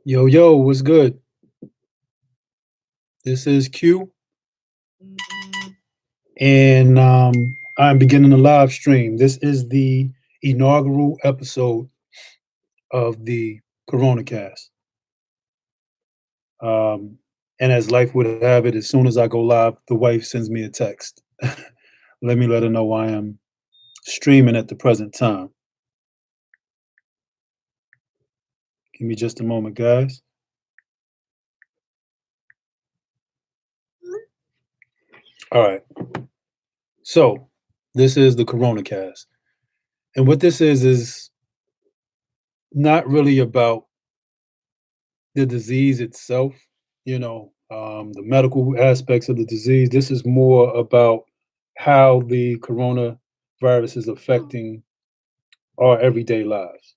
Yo, yo, what's good? This is Q, and I'm beginning a live stream. This is the inaugural episode of the CoronaCast. Um, and as life would have it, as soon as I go live, the wife sends me a text. Let her know I am streaming at the present time. Give me just a moment, guys. All right. So, this is the CoronaCast. And what this is not really about the disease itself, the medical aspects of the disease. This is more about how the coronavirus is affecting our everyday lives.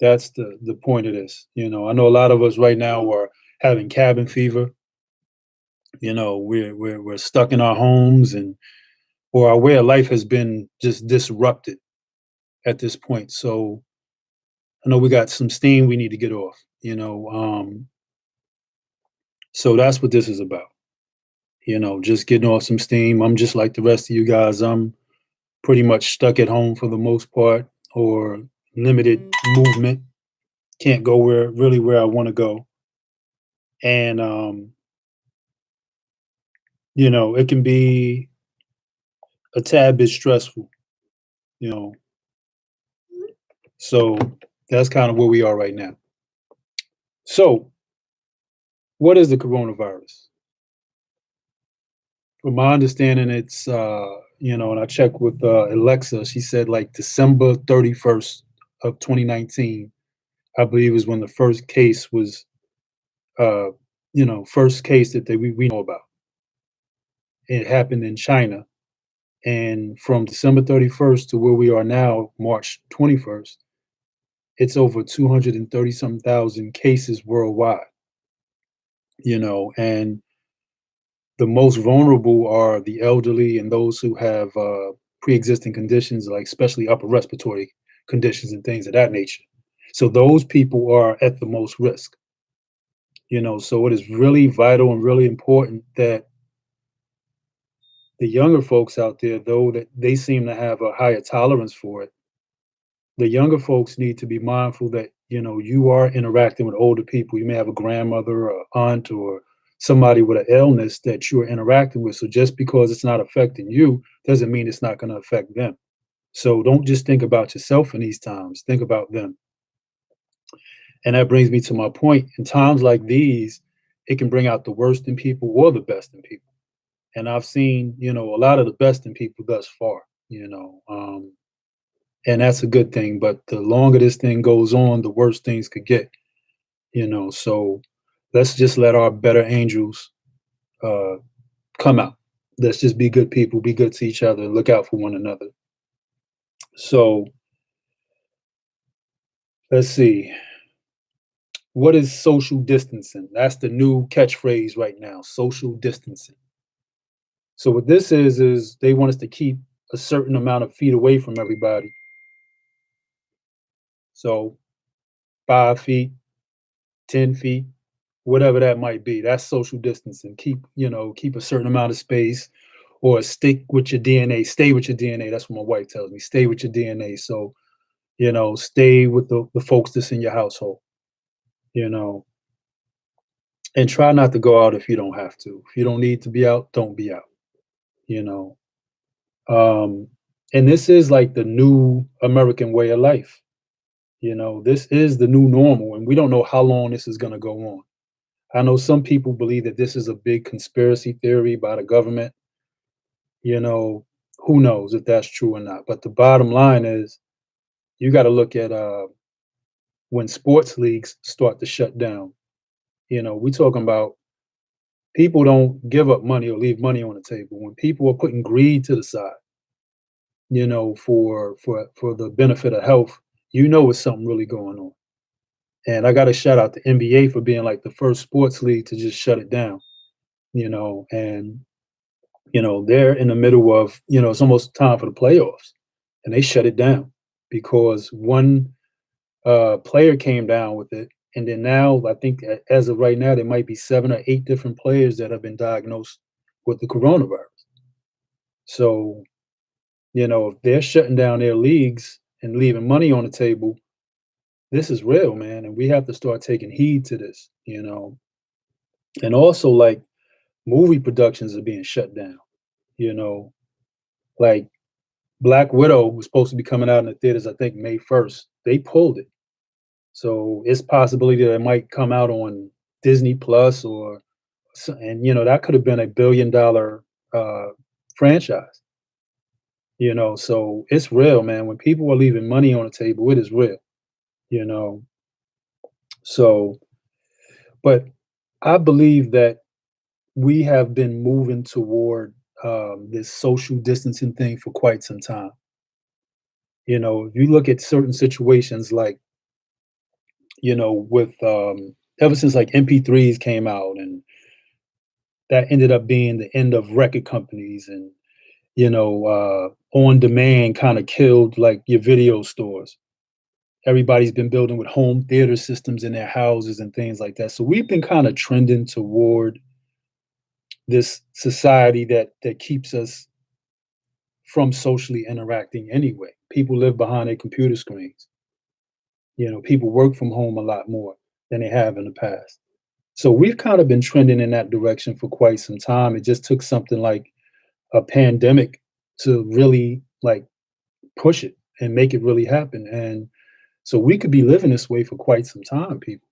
That's the point of this. I know a lot of us right now are having cabin fever. We're stuck in our homes, and or our way of life has been just disrupted at this point. So I know we got some steam we need to get off. So that's what this is about. Just getting off some steam. I'm just like the rest of you guys. I'm pretty much stuck at home for the most part, or limited movement. Can't go where I want to go. And it can be a tad bit stressful, you know. So that's kind of where we are right now. So, what is the coronavirus? From my understanding, it's and I checked with Alexa. She said like December 31st of 2019, I believe, is when the first case was, first case that we know about. It happened in China, and from December 31st to where we are now, March 21st, it's over 230 some thousand cases worldwide. And the most vulnerable are the elderly and those who have pre-existing conditions, like especially upper respiratory conditions and things of that nature. So those people are at the most risk. So it is really vital and really important that the younger folks out there, though that they seem to have a higher tolerance for it, the younger folks need to be mindful that you are interacting with older people. You may have a grandmother or aunt or somebody with an illness that you're interacting with. So just because it's not affecting you doesn't mean it's not going to affect them. So don't just think about yourself in these times. Think about them. And that brings me to my point. In times like these, it can bring out the worst in people or the best in people. And I've seen, a lot of the best in people thus far. And that's a good thing. But the longer this thing goes on, the worse things could get. So let's just let our better angels uh, come out. Let's just be good people, be good to each other, look out for one another. So let's see. What is social distancing? That's the new catchphrase right now, social distancing. So what this is they want us to keep a certain amount of feet away from everybody. So 5 feet, 10 feet, whatever that might be. That's social distancing. Keep a certain amount of space, or stick with your DNA. Stay with your DNA. That's what my wife tells me. Stay with your DNA. So, stay with the folks that's in your household, you know, and try not to go out if you don't have to. If you don't need to be out, don't be out, you know. Um, and this is like the new American way of life. This is the new normal, and we don't know how long this is going to go on. I know some people believe that this is a big conspiracy theory by the government. You know, who knows if that's true or not. But the bottom line is you got to look at when sports leagues start to shut down. We talking about people don't give up money or leave money on the table. When people are putting greed to the side, for the benefit of health, it's something really going on. And I got to shout out the NBA for being like the first sports league to just shut it down. And they're in the middle of, it's almost time for the playoffs, and they shut it down because one player came down with it, And then now, I think as of right now, there might be 7 or 8 different players that have been diagnosed with the coronavirus. So, if they're shutting down their leagues and leaving money on the table, this is real, man. And we have to start taking heed to this. And also, like, movie productions are being shut down, you know, like Black Widow was supposed to be coming out in the theaters, I think May 1st. They pulled it. So it's possibility that it might come out on Disney Plus and that could have been a $1 billion uh, franchise. So it's real, man. When people are leaving money on the table, it is real, you know. So, but I believe that we have been moving toward this social distancing thing for quite some time. If you look at certain situations, like, with ever since like MP3s came out, and that ended up being the end of record companies, and on demand kind of killed like your video stores. Everybody's been building with home theater systems in their houses and things like that. So we've been kind of trending toward this society that keeps us from socially interacting anyway. People live behind their computer screens. People work from home a lot more than they have in the past. So we've kind of been trending in that direction for quite some time. It just took something like a pandemic to really like push it and make it really happen. And so we could be living this way for quite some time, people,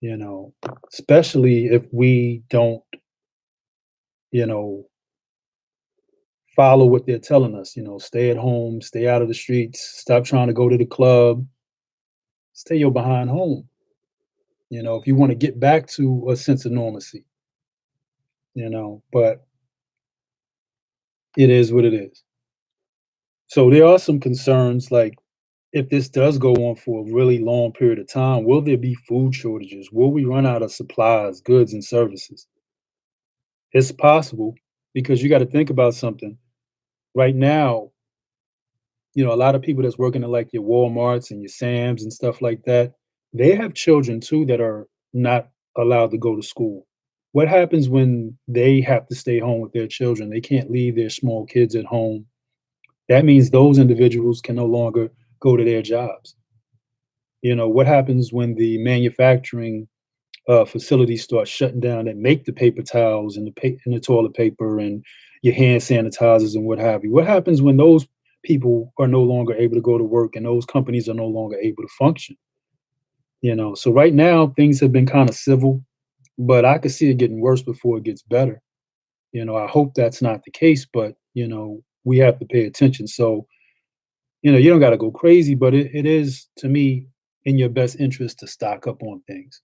you know, especially if we don't, you know, follow what they're telling us, stay at home, stay out of the streets, stop trying to go to the club, stay your behind home, if you want to get back to a sense of normalcy, but it is what it is. So there are some concerns like if this does go on for a really long period of time, will there be food shortages? Will we run out of supplies, goods, and services? It's possible because you got to think about something. Right now, a lot of people that's working at like your Walmarts and your Sam's and stuff like that, they have children too that are not allowed to go to school. What happens when they have to stay home with their children? They can't leave their small kids at home. That means those individuals can no longer go to their jobs. What happens when the manufacturing facilities start shutting down that make the paper towels and and the toilet paper and your hand sanitizers and what have you? What happens when those people are no longer able to go to work and those companies are no longer able to function? So right now things have been kind of civil, but I could see it getting worse before it gets better. I hope that's not the case, but we have to pay attention. So you don't got to go crazy, but it is to me in your best interest to stock up on things.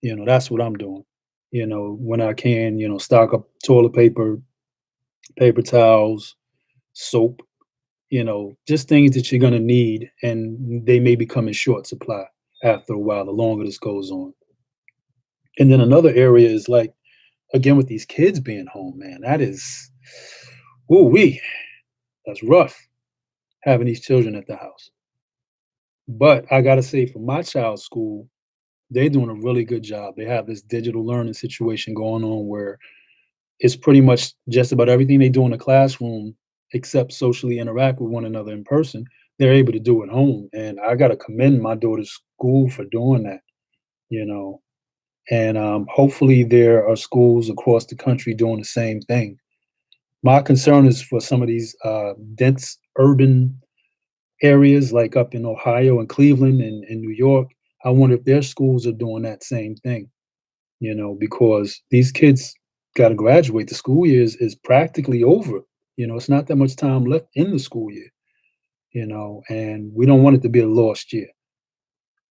That's what I'm doing. When I can, stock up toilet paper, paper towels, soap, just things that you're going to need. And they may become in short supply after a while, the longer this goes on. And then another area is like, again, with these kids being home, man, that is, ooh, that's rough having these children at the house. But I got to say, for my child's school, they're doing a really good job. They have this digital learning situation going on where it's pretty much just about everything they do in the classroom, except socially interact with one another in person, they're able to do at home. And I got to commend my daughter's school for doing that, you know. And hopefully there are schools across the country doing the same thing. My concern is for some of these dense urban areas like up in Ohio and Cleveland and New York. I wonder if their schools are doing that same thing, because these kids got to graduate. The school year is practically over. It's not that much time left in the school year, and we don't want it to be a lost year.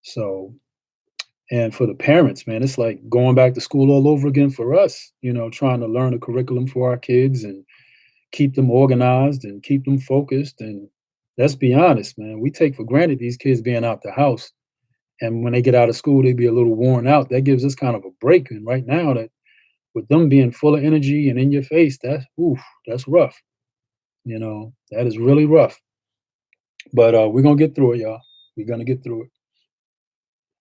So, and for the parents, man, it's like going back to school all over again for us, trying to learn a curriculum for our kids and keep them organized and keep them focused. And let's be honest, man, we take for granted these kids being out the house. And when they get out of school, they be a little worn out. That gives us kind of a break. And right now, that with them being full of energy and in your face, that's rough. That is really rough. But we're gonna get through it, y'all. We're gonna get through it.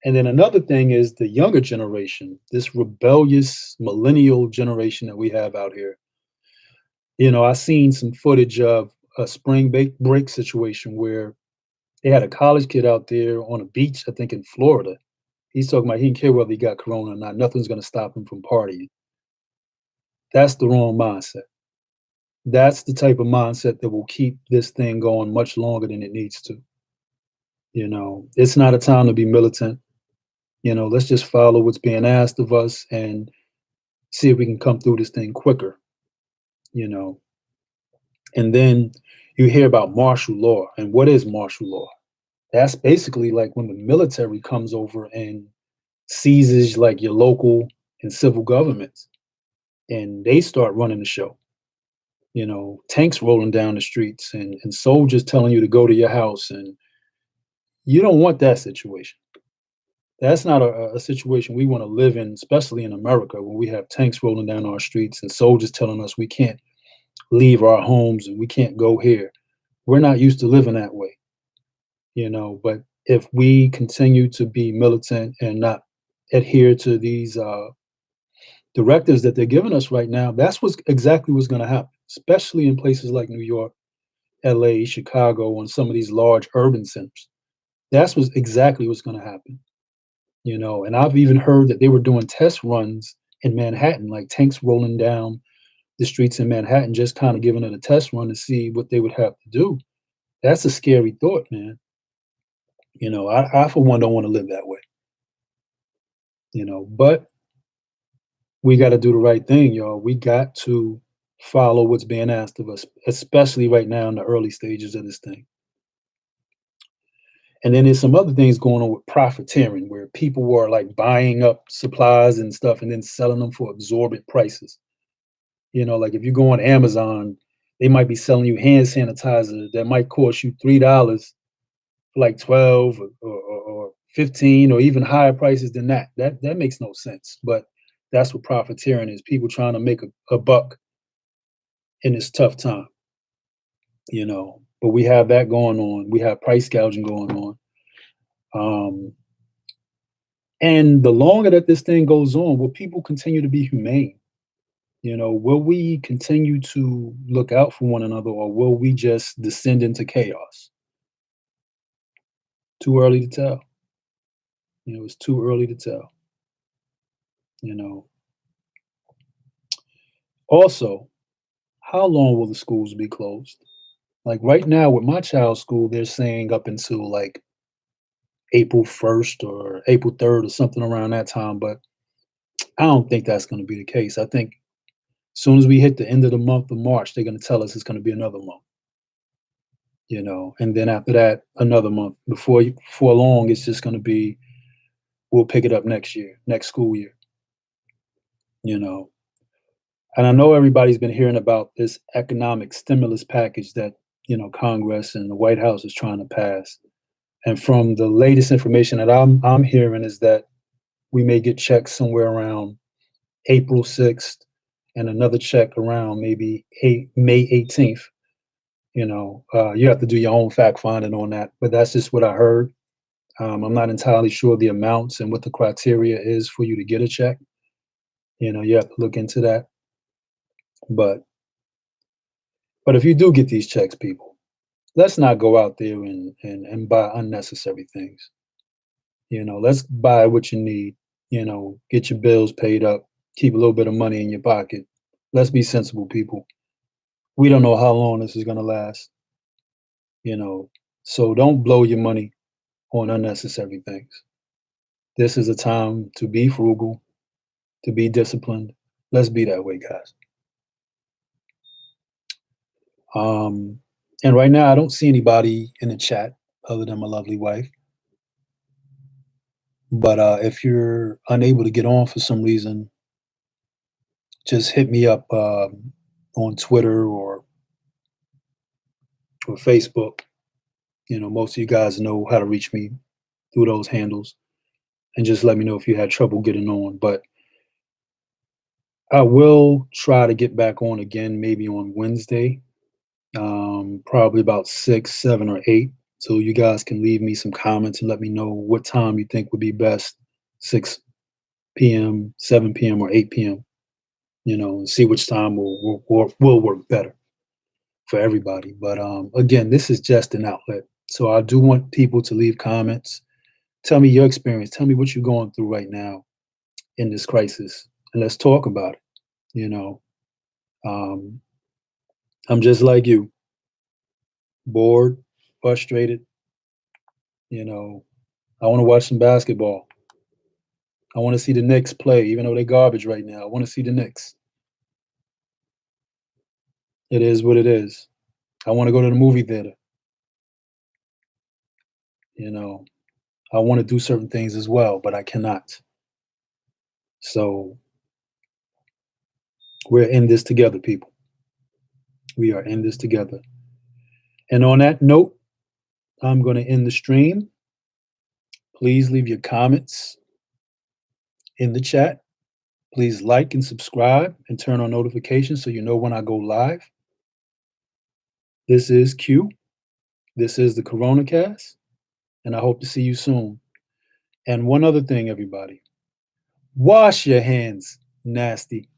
And then another thing is the younger generation, this rebellious millennial generation that we have out here. I seen some footage of a break situation where they had a college kid out there on a beach, I think in Florida. He's talking about he didn't care whether he got corona or not. Nothing's going to stop him from partying. That's the wrong mindset. That's the type of mindset that will keep this thing going much longer than it needs to. It's not a time to be militant. Let's just follow what's being asked of us and see if we can come through this thing quicker, you know. And then you hear about martial law. And what is martial law? That's basically like when the military comes over and seizes like your local and civil governments and they start running the show. Tanks rolling down the streets and soldiers telling you to go to your house. And you don't want that situation. That's not a situation we want to live in, especially in America, where we have tanks rolling down our streets and soldiers telling us we can't leave our homes and we can't go here. We're not used to living that way. But if we continue to be militant and not adhere to these directives that they're giving us right now, that's exactly what's going to happen, especially in places like New York, LA, Chicago, and some of these large urban centers. That's exactly what's going to happen. And I've even heard that they were doing test runs in Manhattan, like tanks rolling down the streets in Manhattan, just kind of giving it a test run to see what they would have to do. That's a scary thought, man. I for one don't want to live that way. But we got to do the right thing, y'all. We got to follow what's being asked of us, especially right now in the early stages of this thing. And then there's some other things going on with profiteering, where people are like buying up supplies and stuff and then selling them for exorbitant prices. Like if you go on Amazon, they might be selling you hand sanitizer that might cost you $3 for like 12 or 15 or even higher prices than that. That makes no sense. But that's what profiteering is. People trying to make a buck in this tough time. But we have that going on. We have price gouging going on. And the longer that this thing goes on, will people continue to be humane? Will we continue to look out for one another or will we just descend into chaos? Too early to tell. It's too early to tell. You know. Also, how long will the schools be closed? Like right now with my child's school, they're saying up until like April 1st or April 3rd or something around that time, but I don't think that's going to be the case. I think as soon as we hit the end of the month of March, they're going to tell us it's going to be another month. And then after that, another month. Before long, it's just going to be we'll pick it up next year, next school year. You know, and I know everybody's been hearing about this economic stimulus package that Congress and the White House is trying to pass. And from the latest information that I'm hearing is that we may get checks somewhere around April 6th and another check around maybe May 18th. You have to do your own fact finding on that, but that's just what I heard. I'm not entirely sure the amounts and what the criteria is for you to get a check. You have to look into that. But if you do get these checks, people, let's not go out there and buy unnecessary things. Let's buy what you need. Get your bills paid up, keep a little bit of money in your pocket. Let's be sensible, people. We don't know how long this is going to last. So don't blow your money on unnecessary things. This is a time to be frugal, to be disciplined. Let's be that way, guys. Um, and right now, I don't see anybody in the chat other than my lovely wife. But if you're unable to get on for some reason, just hit me up on Twitter or Facebook. Most of you guys know how to reach me through those handles, and just let me know if you had trouble getting on. But I will try to get back on again, maybe on Wednesday, probably about 6, 7, or 8 So you guys can leave me some comments and let me know what time you think would be best, 6 p.m., 7 p.m., or 8 p.m., and see which time will work better for everybody. But again, this is just an outlet. So I do want people to leave comments. Tell me your experience. Tell me what you're going through right now in this crisis. And let's talk about it. You know, um, I'm just like you, bored, frustrated. You know, I want to watch some basketball. I want to see the Knicks play, even though they're garbage right now. I want to see the Knicks. It is what it is. I want to go to the movie theater. You know, I want to do certain things as well, but I cannot. So we're in this together, people. We are in this together. And on that note, I'm going to end the stream. Please leave your comments in the chat. Please like and subscribe and turn on notifications so you know when I go live. This is Q. This is the CoronaCast, and I hope to see you soon. And one other thing, everybody, wash your hands, nasty.